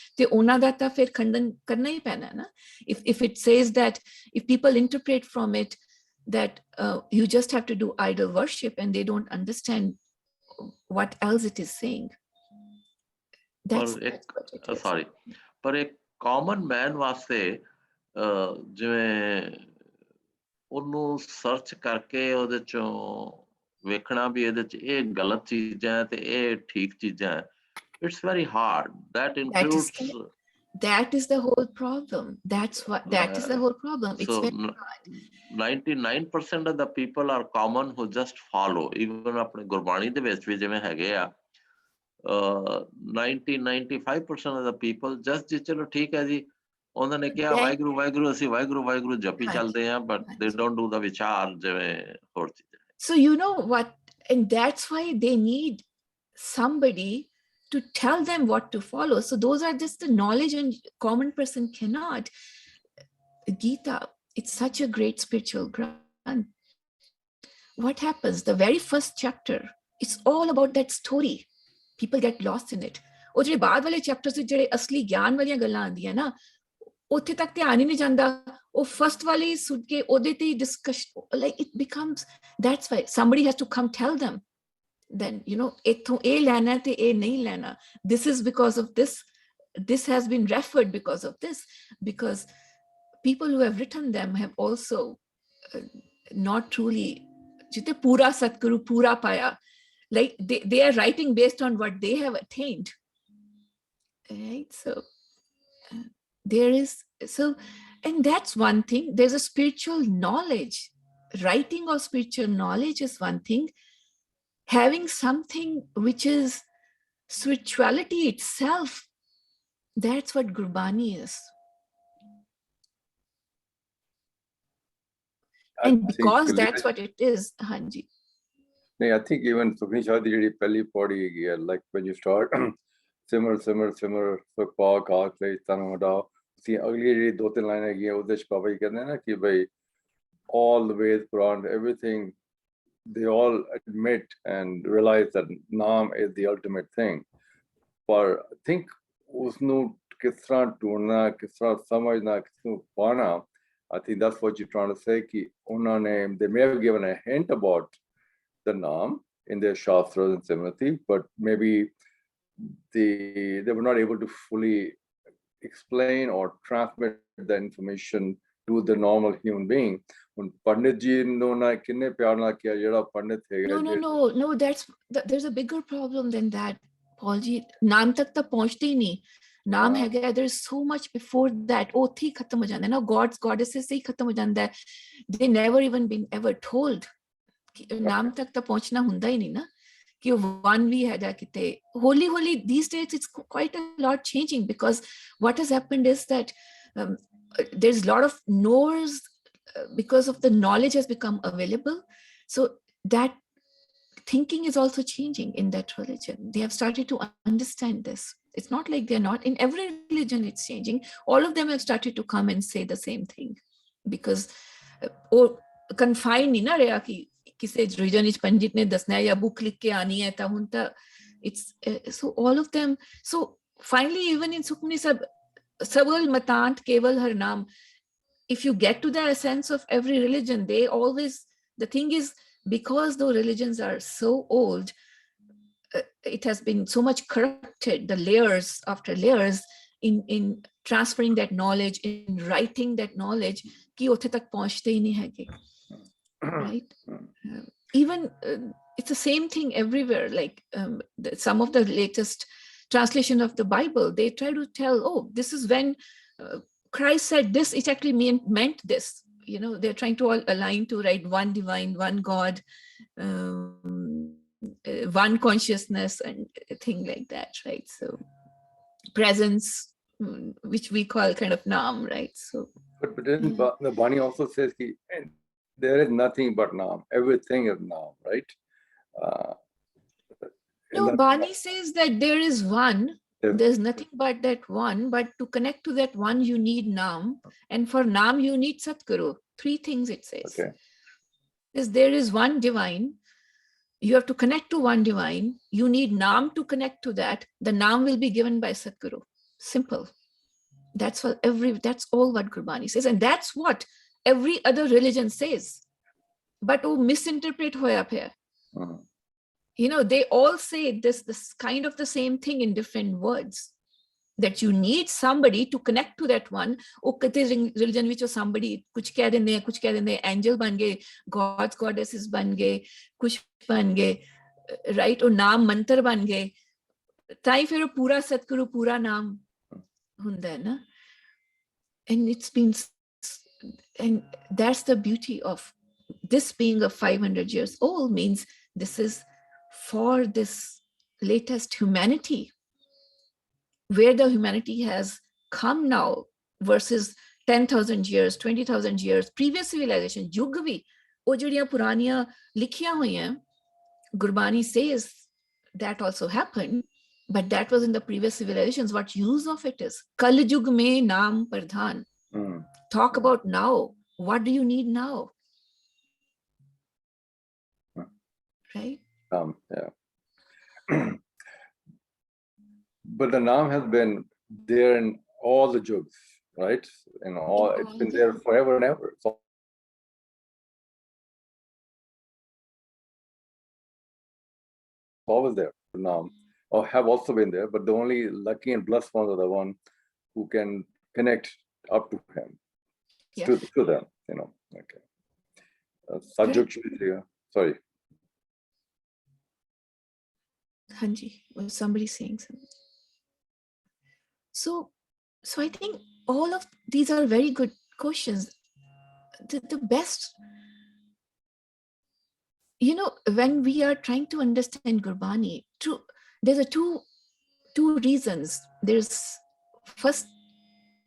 Speaker 1: If it says that, if people interpret from it that you just have to do idol worship and they don't understand what else it is saying. That's what it is.
Speaker 5: Sorry, ਪਰ ਇੱਕ common ਮੈਨ ਵਾਸਤੇ ਜਿਵੇਂ ਉਹਨੂੰ search ਕਰਕੇ ਉਹਦੇ ਚੋਂ ਵੇਖਣਾ ਵੀ ਇਹਦੇ ਚ ਇਹ ਗਲਤ ਚੀਜ਼ਾਂ ਤੇ ਇਹ ਠੀਕ ਚੀਜ਼ਾਂ, it's very hard. That includes
Speaker 1: that is the whole problem. That is the whole problem. It's
Speaker 5: so
Speaker 1: very hard.
Speaker 5: 99% of the people are common who just follow. Even ਆਪਣੇ ਗੁਰਬਾਣੀ ਦੇ ਵਿੱਚ ਵੀ ਜਿਵੇਂ ਹੈਗੇ ਆ 95% of the people just ਜੀ ਚਲੋ ਠੀਕ ਹੈ ਜੀ, ਉਹਨਾਂ ਨੇ ਕਿਹਾ ਵਾਹਿਗੁਰੂ ਵਾਹਿਗੁਰੂ, ਅਸੀਂ ਵਾਹਿਗੁਰੂ ਵਾਹਿਗੁਰੂ ਜਪੀ ਚੱਲਦੇ ਆ, but they don't do the ਵਿਚਾਰ ਜਿਵੇਂ ਹੋਰ ਚੀਜ਼ਾਂ।
Speaker 1: So you know what, and that's why they need somebody to tell them what to follow. So those are just the knowledge, and common person cannot. Gita, it's such a great spiritual grant. What happens? The very first chapter, it's all about that story. People get lost in it. ਉਹ ਜਿਹੜੇ ਬਾਅਦ ਵਾਲੇ chapters ਵਿੱਚ ਜਿਹੜੇ ਅਸਲੀ ਗਿਆਨ ਵਾਲੀਆਂ ਗੱਲਾਂ ਆਉਂਦੀਆਂ ਨਾ, ਉੱਥੇ ਤੱਕ ਧਿਆਨ ਹੀ ਨਹੀਂ ਜਾਂਦਾ। ਉਹ ਫਸਟ ਵਾਲੀ ਸੁਣ ਕੇ ਉਹਦੇ ਤੇ discussion, like it becomes, that's why somebody has to come tell them, then ਇੱਥੋਂ ਇਹ ਲੈਣਾ ਤੇ ਇਹ ਨਹੀਂ ਲੈਣਾ, this is because of this has been referred because of this, because people who have written them have also not truly jite pura Satguru pura paya, like they are writing based on what they have attained, right? So there is, so, and that's one thing. There's a spiritual knowledge. Writing of spiritual knowledge is one thing. Having something which is spirituality itself, that's what Gurbani is. And because that's what it is, Hanji.
Speaker 3: I think even Sukhmani Shadi ਜਿਹੜੀ ਪਹਿਲੀ ਪੌੜੀ ਹੈਗੀ ਹੈ, like when you start ਸਿਮਰ ਸਿਮਰ ਸਿਮਰ ਸੁਖ ਪਾਉ ਕਾਲ ਕਲੇਸ਼ ਤਨ ਮਿਟਾਓ, ਅਸੀਂ ਅਗਲੀ ਜਿਹੜੀ ਦੋ ਤਿੰਨ ਲਾਈਨਾਂ ਹੈਗੀਆਂ ਉਹਦੇ ਚ ਬਾਬਾ ਜੀ ਕਹਿੰਦੇ ਨਾ ਕਿ ਬਈ all the Veds, Quran, everything, they all admit and realize that Naam is the ultimate thing. But I think usnu kis tarah dhoondna, kis tarah samajhna, kisnu paana, I think that's what you're trying to say. Ki they may have given a hint about the Naam in their Shastras and Simrati, but maybe they were not able to fully explain or transmit the information to the normal human being. Pandit ji no na kinne pyar na kiya jehda pandit hai.
Speaker 1: No, there's a bigger problem than that, Paul ji. Naam tak ta pahunchte hi nahi. Naam hai gaya, there's so much before that. Oh, thi khatam ho janda na, gods, goddesses se hi khatam ho janda hai. They never even been ever told. Naam tak ta pahunchna hunda hi nahi na. Ki one we had kite. Holy, these days it's quite a lot changing, because what has happened is that there's a lot of knowers because of the knowledge has become available. So that thinking is also changing in that religion. They have started to understand this. It's not like they're not. In every religion it's changing. All of them have started to come and say the same thing, because confined nahi na reha ki kise religion ich pandit ne dasna hai ya book likh ke aani hai ta hun ta, it's so all of them. So finally, even in Sukhmani Sahib, Saval Matant Keval Har Naam, if you get to the essence of every religion, they always, the thing is, because the religions are so old, it has been so much corrupted, the layers after layers, in transferring that knowledge, in writing that knowledge, ki othe tak pahunchte hi nahi hai, right? Even it's the same thing everywhere. Like some of the latest translation of the Bible, they try to tell, oh, this is when Christ said this, it actually meant this. You know, they're trying to all align to write one divine, one God, one consciousness, and a thing like that, right? So presence, which we call kind of Naam, right? So,
Speaker 3: but then the Bani also says there is nothing but Naam. Everything is Naam, right?
Speaker 1: No, Bani says that there is one. There's nothing but that one, but to connect to that one, you need Naam. And for Naam, you need Satguru. Three things it says.
Speaker 3: Okay.
Speaker 1: There is one divine. You have to connect to one divine. You need Naam to connect to that. The Naam will be given by Satguru. Simple. That's all what Gurbani says. And that's what every other religion says. But misinterpret hoya phir. You know, they all say this kind of the same thing in different words, that you need somebody to connect to that one. Religion which somebody kuch keh dende, angel ban gaye, gods, goddesses ban gaye, kuch ban gaye, right? Or naam mantar ban gaye. Tai fir pura Satguru pura naam hunda hai na. And it's been, and that's the beauty of this being a 500 years old, means this is for this latest humanity, where the humanity has come now versus 10,000 years, 20,000 years, previous civilization, yug bhi, oh jehdiyan puraniyan likhiyan hoiyan, Gurbani says that also happened, but that was in the previous civilizations. What use of it is? Kal yug mein naam pradhan. Talk about now. What do you need now? Right?
Speaker 3: Yeah. But the Naam has been there in all the jugs, right? In all, it's been there forever and ever. It's always there. Naam, or have also been there, but the only lucky and blessed ones are the one who can connect up to him.
Speaker 1: Yeah.
Speaker 3: to them, okay. Sajjok, sorry.
Speaker 1: Hanji, was somebody saying something? So I think all of these are very good questions. The best, when we are trying to understand Gurbani, there's two reasons. There's first,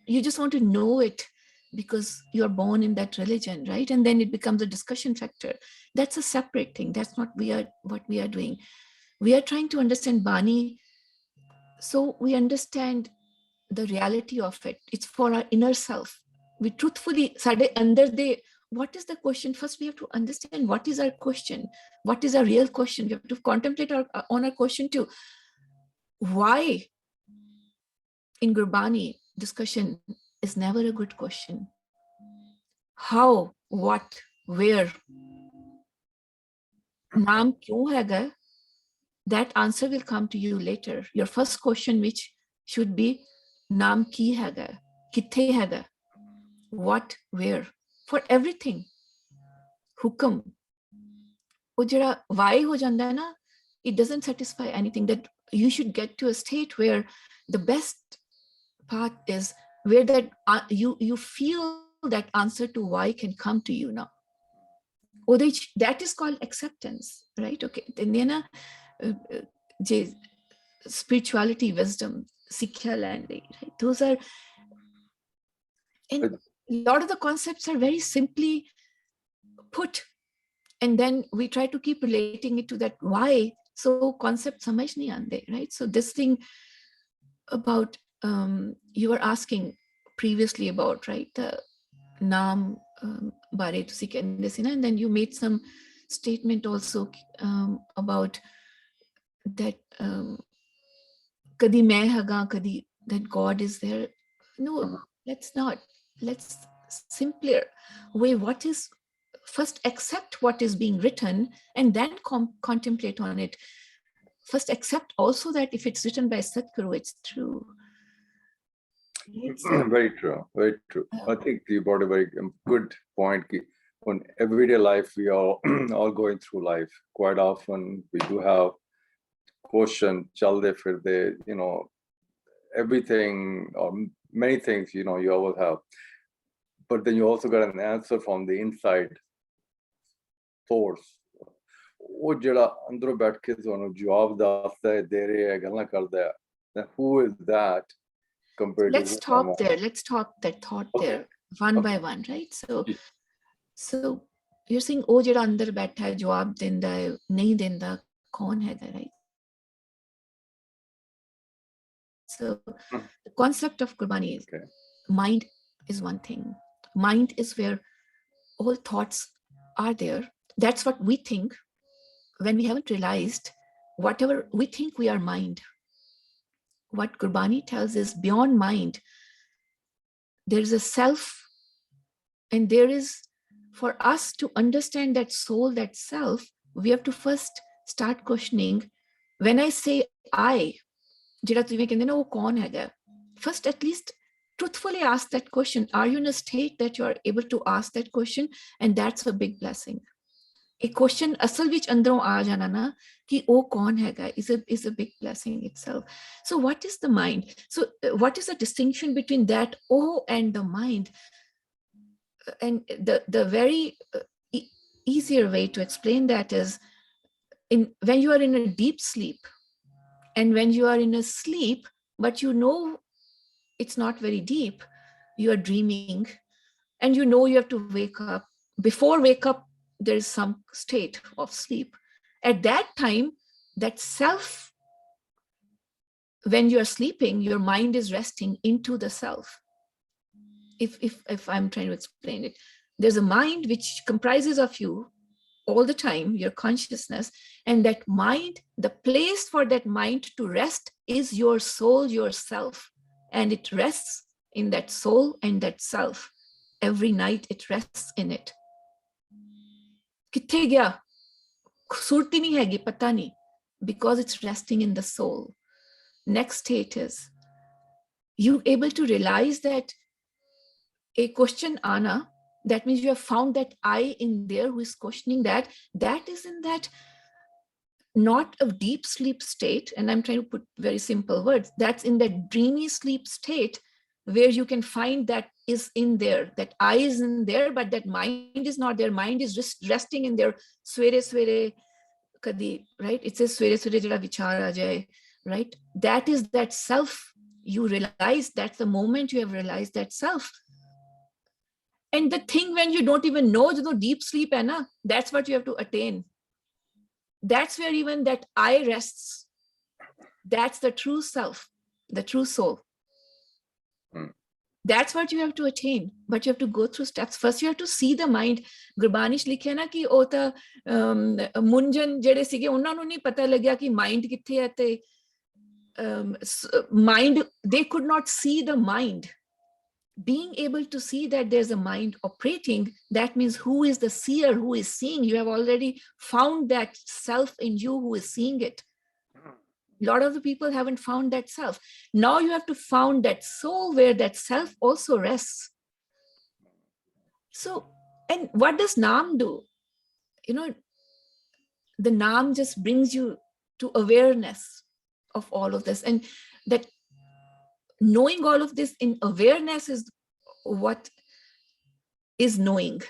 Speaker 1: you just want to know it because you're born in that religion, right? And then it becomes a discussion factor. That's a separate thing. That's not what we are doing. We are trying to understand Bani, so we understand the reality of it. It's for our inner self. We truthfully, what is the question? First, we have to understand what is our question. What is our real question? We have to contemplate on our question too. Why in Gurbani discussion is never a good question. How, what, where? Naam kyun haiga? That answer will come to you later. Your first question, which should be Naam ki haiga? Kithe haiga? What, where? For everything. Hukam. वो जरा why हो जाता है ना, it doesn't satisfy anything. That you should get to a state where the best path is where that you feel that answer to why can come to you now. That is called acceptance, right? Okay. Then spirituality, wisdom, Sikhya land, right? Those are, and a lot of the concepts are very simply put, and then we try to keep relating it to that why. So concept samajh nahi aande, right? So this thing about you were asking previously about, right, the naam bare to seek, and then you made some statement also about that kadi main haga, kadi that God is there. No, let's simpler way. What is, first accept what is being written and then contemplate on it. First accept also that if it's written by Sadhguru, it's true.
Speaker 3: Very true, very true. I think you brought a very good point. On everyday life, we are all going through life. Quite often, we do have question, chalde firde, everything or many things, you always have. But then you also got an answer from the inside source. वो जड़ा अंदरों बैठ के ਤੁਹਾਨੂੰ ਜਵਾਬ ਦੱਸਦਾ ਹੈ, ਦੇ ਰਿਹਾ ਹੈ, ਗੱਲਾਂ ਕਰਦਾ ਹੈ. Then who is that compared
Speaker 1: let's
Speaker 3: to
Speaker 1: talk there. Let's talk that thought there one by one, right? So you're saying ਉਹ ਜਿਹੜਾ ਅੰਦਰ ਬੈਠਾ ਹੈ ਜਵਾਬ ਦਿੰਦਾ ਹੈ, ਨਹੀਂ ਦਿੰਦਾ, ਕੌਣ ਹੈਗਾ, right? So the concept of Gurbani is mind is one thing. Mind is where all thoughts are there. That's what we think when we haven't realized whatever we think we are mind. What Gurbani tells is beyond mind, there is a self, and there is, for us to understand that soul, that self, we have to first start questioning. When I say I, first at least truthfully ask that question. Are you in a state that you are able to ask that question? And that's a big blessing. A question asal vich andron aa jana na ki oh kaun haiga is a big blessing itself. So what is the mind? So what is the distinction between that oh and the mind? And the very easier way to explain that is when you are in a deep sleep, and when you are in a sleep but it's not very deep, you are dreaming, and you have to wake up. Before wake up, there is some state of sleep. At that time, that self, when you are sleeping, your mind is resting into the self. If I'm trying to explain it, there's a mind which comprises of you all the time, your consciousness, and that mind, the place for that mind to rest is your soul, yourself, and it rests in that soul and that self. Every night it rests in it. किथे गया, सुरती नहीं हैगी, पता नहीं, because it's resting in the soul. Next state is you able to realize that a question ana, that means you have found that I in there who is questioning that is in that not a deep sleep state, and I'm trying to put very simple words, that's in that dreamy sleep state where you can find that is in there, that I is in there, but that mind is not there. Mind is just resting in there. Swere kadi, right? It says swere jada vichar aa jaye, right? That is that self. You realize that's the moment you have realized that self. And the thing when you don't even know, deep sleep hai na, that's what you have to attain. That's where even that I rests. That's the true self, the true soul. That's what you have to attain, but you have to go through steps. First, you have to see the mind. Gurbanish likhe na ki ota munjan jede sige unna nu nahi pata lagya ki mind kithe hai te mind, they could not see the mind. Being able to see that there's a mind operating, that means who is the seer, who is seeing. You have already found that self in you who is seeing it. A lot of the people haven't found that self. Now you have to found that soul where that self also rests. So, and what does Naam do? The Naam just brings you to awareness of all of this. And that knowing all of this in awareness is what is knowing,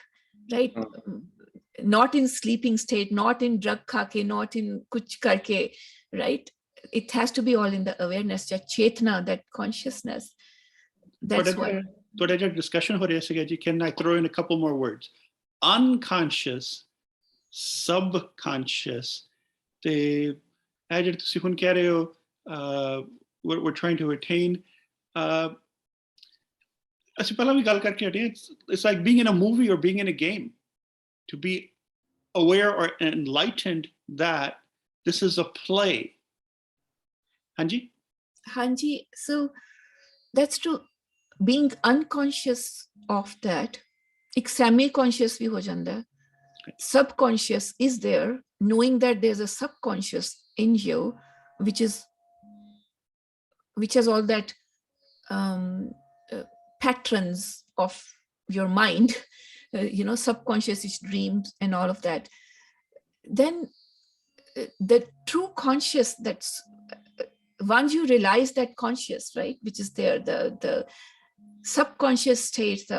Speaker 1: right? Not in sleeping state, not in drug khake, not in kuch karke, right? It has to be all in the awareness, that chetna, that consciousness. That's what.
Speaker 2: Discussion can I throw in a couple more words? Unconscious, subconscious, we're trying to attain. It's like being in a movie or being in a game. To be aware or enlightened that this is a play. Hanji?
Speaker 1: Hanji, so that's true. Being unconscious of that, semi-conscious bhi ho janda. Subconscious is there, knowing that there's a subconscious in you, which has all that patterns of your mind, subconscious is dreams and all of that. Then the true conscious, that's once you realize that conscious, right, which is there, the subconscious state,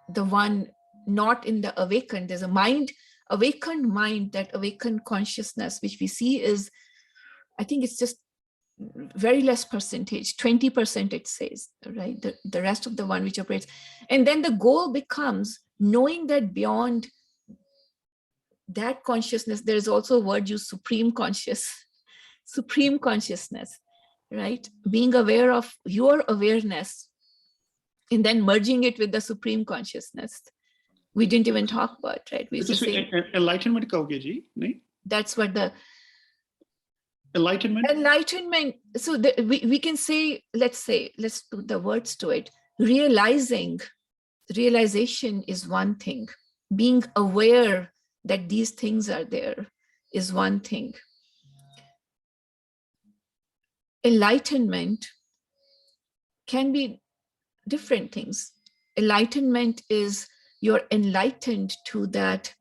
Speaker 1: the one not in the awakened. There's a mind, awakened mind, that awakened consciousness, which we see is, I think it's just very less percentage, 20% it says, right? The rest of the one which operates. And then the goal becomes knowing that beyond that consciousness, there is also a word used, supreme consciousness, right? Being aware of your awareness and then merging it with the supreme consciousness. We didn't even talk about, right? We just say
Speaker 2: enlightenment kahoge ji, nahi?
Speaker 1: That's what the
Speaker 2: enlightenment.
Speaker 1: So we can say, let's put the words to it. Realization is one thing. Being aware that these things are there is one thing. Enlightenment can be different things. Enlightenment is you're enlightened to that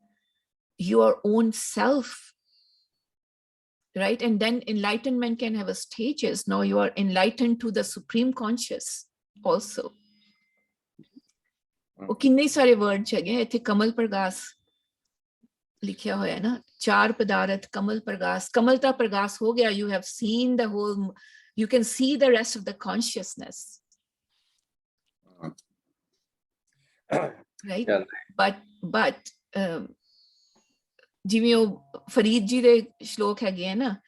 Speaker 1: your own self, right? And then enlightenment can have a stages. Now you are enlightened to the supreme conscious also. ਉਹ ਕਿੰਨੇ ਸਾਰੇ word ਹੈਗੇ ਇੱਥੇ ਕਮਲ ਪ੍ਰਗਾਸ ਲਿਖਿਆ ਹੋਇਆ ਹੈ ਨਾ, ਚਾਰ ਪਦਾਰਥ ਕਮਲ ਪ੍ਰਗਾਸ, ਕਮਲਤਾ ਪ੍ਰਗਾਸ ਹੋ ਗਿਆ, you have seen the whole, you can see the rest of the consciousness, right? Yeah. but ਜਿਵੇਂ ਉਹ ਫਰੀਦ ਜੀ ਦੇ ਸ਼ਲੋਕ ਹੈਗੇ ਆ ਨਾ,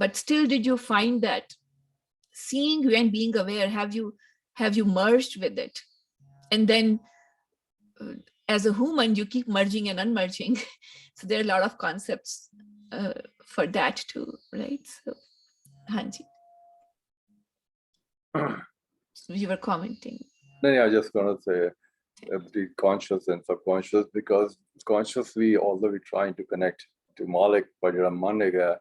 Speaker 1: but still did you find that seeing and being aware, have you merged with it? And then as a human, you keep merging and unmerging. So there are a lot of concepts for that too, right? So, Hanji. You were commenting.
Speaker 3: No, I was just going to say the conscious and subconscious, because consciously, although we're trying to connect to Malik, but your Manega,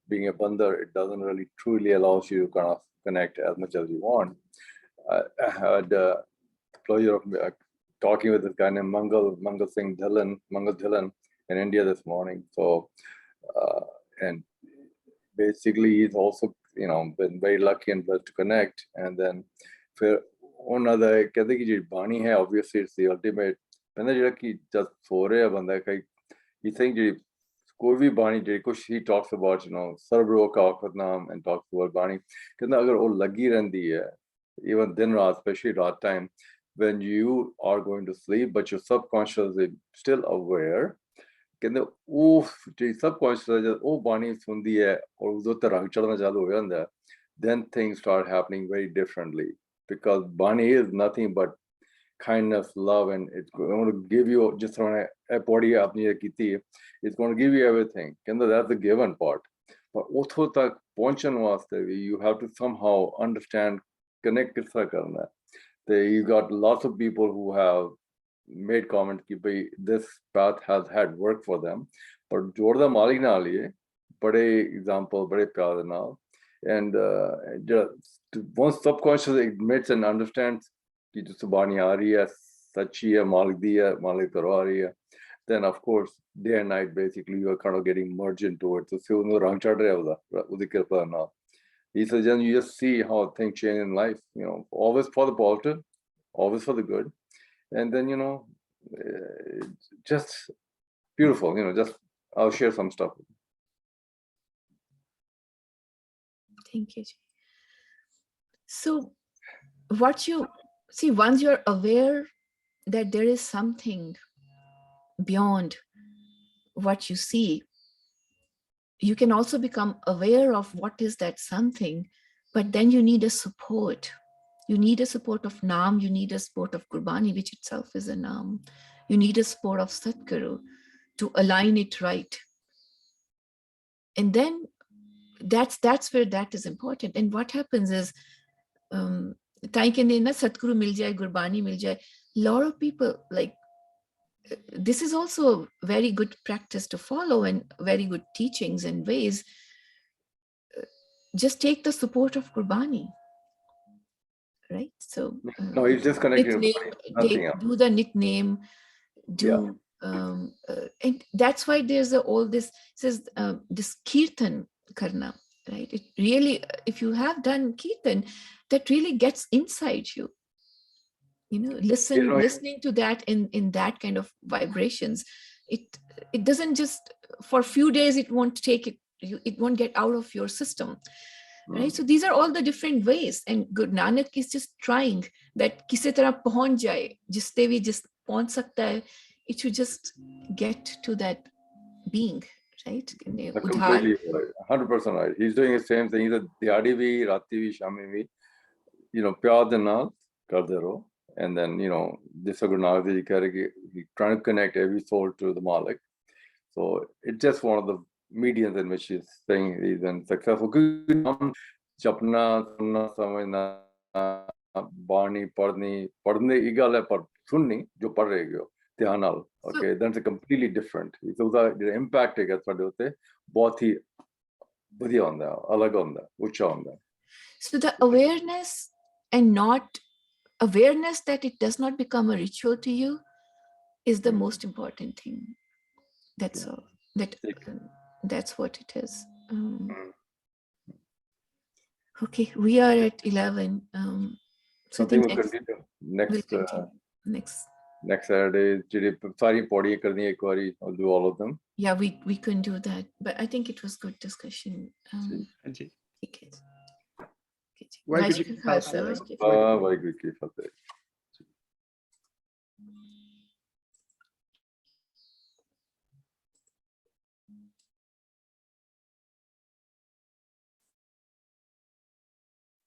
Speaker 3: being a bandar, it doesn't really truly allows you to kind of connect as much as you want. I had the pleasure of talking with this guy named Mangal Dhillon in India this morning. So, and basically he's also, you know, been very lucky and blessed to connect. And then for another, कहते कि जो बानी है, obviously it's the ultimate. मैंने जो कि just सो रहे बंदा कहीं, he think जो कोई भी बानी जो कुछ he talks about, you know, सर्वरों का औखत नाम and talks about बानी, कहते अगर वो लगी रहती है, even दिन रात, especially रात time, when you are going to sleep, but your subconscious is still aware. कहते वो जो subconscious है, वो बानी सुनती है और उधर तक रंग चढ़ना चालू हो जाता है, then things start happening very differently, because Bani is nothing but kindness, love, and it's going to give you just a body it's going to give you everything. That's the given part. But utho tak pahunchne vaste you have to somehow understand, connect kisa karna. You got lots of people who have made comments that this path has had work for them, but jorda malik na liye bade example bade pyar naal. And once subconscious admits and understands कि जो सुबानी आ रही है, सच्ची है, मालिक दी है, मालिक करवा रही है, then of course day and night basically you are kind of getting merged into it. So फिर उन्हें रंग चढ़ रहा है उधर कृपा ना. He says, and you just see how things change in life, you know, always for the positive, always for the good, and then, you know, just beautiful, you know. Just I'll share some stuff.
Speaker 1: Thank you. So what you see, once you're aware that there is something beyond what you see, you can also become aware of what is that something, but then you need a support. You need a support of Naam, you need a support of Gurbani, which itself is a Naam. You need a support of Satguru to align it right. And then that's where that is important. And what happens is, Satguru mil jaye, Gurbani mil jaye. A lot of people, like, this is also a very good practice to follow and very good teachings and ways. Just take the support of Gurbani, right? So
Speaker 3: no, he's just connected.
Speaker 1: Do the nickname, do and that's why there's all this says this kirtan karna, right? It really, if you have done kirtan, that really gets inside you. You know, listening to that in that kind of vibrations, it doesn't just for a few days, it won't take it, it won't get out of your system, right? So these are all the different ways, and Guru Nanak is just trying that kisi tarah pahunch jaye, jiste bhi just pahunch sakta hai, it should just get to that being, right?
Speaker 3: Completely right, 100% right. He's doing the same thing. He's a Diyadi bhi, Rati bhi, Shami bhi, you know, pyar de naal karde raho. And then, you know, this Guru Nanak Ji keh rahe ki he's trying to connect every soul to the Malik. So it's just one of the mediums in which he's saying he's been successful. Chapna, sunna, samajhna, bani, padhni igal hai, par sunni, jo pad rahe ho, dhyan naal. Okay, that's a completely different. So the impact hai sade utte bahut hi badhiya hunda hai, alag hunda hai, ucha hunda hai.
Speaker 1: So the awareness, and not awareness that it does not become a ritual to you, is the most important thing. That's all. That's what it is. Okay, we are at 11. So I think
Speaker 3: we'll continue next Saturday. I'll do all of them.
Speaker 1: Yeah, we can do that. But I think it was good discussion. Okay.
Speaker 2: Waheguru Ji Ka Khalsa,
Speaker 3: Waheguru Ji Ki Fateh.